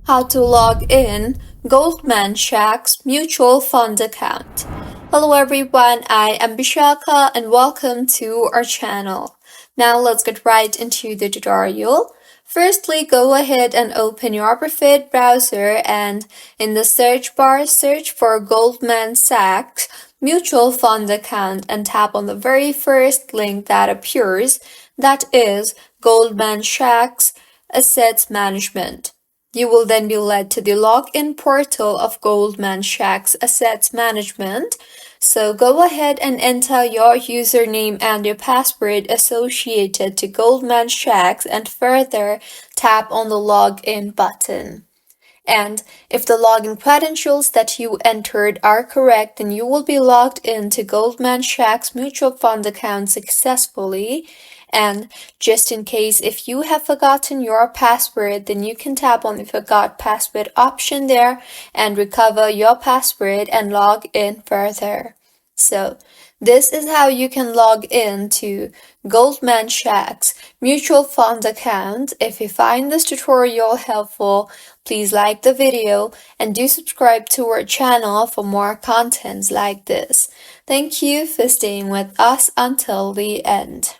How to log in Goldman Sachs Mutual Fund account. Hello everyone, I am Bishaka and welcome to our channel. Now let's get right into the tutorial. Firstly, go ahead and open your preferred browser and in the search bar, search for Goldman Sachs Mutual Fund account and tap on the very first link that appears, that is Goldman Sachs Asset Management. You will then be led to the login portal of Goldman Sachs Asset Management. So go ahead and enter your username and your password associated to Goldman Sachs and further tap on the login button. And if the login credentials that you entered are correct, then you will be logged into Goldman Sachs Mutual Fund account successfully. And just in case if you have forgotten your password, then you can tap on the forgot password option there and recover your password and log in further. So this is how you can log in to Goldman Sachs Mutual Fund account. If you find this tutorial helpful, please like the video and do subscribe to our channel for more contents like this. Thank you for staying with us until the end.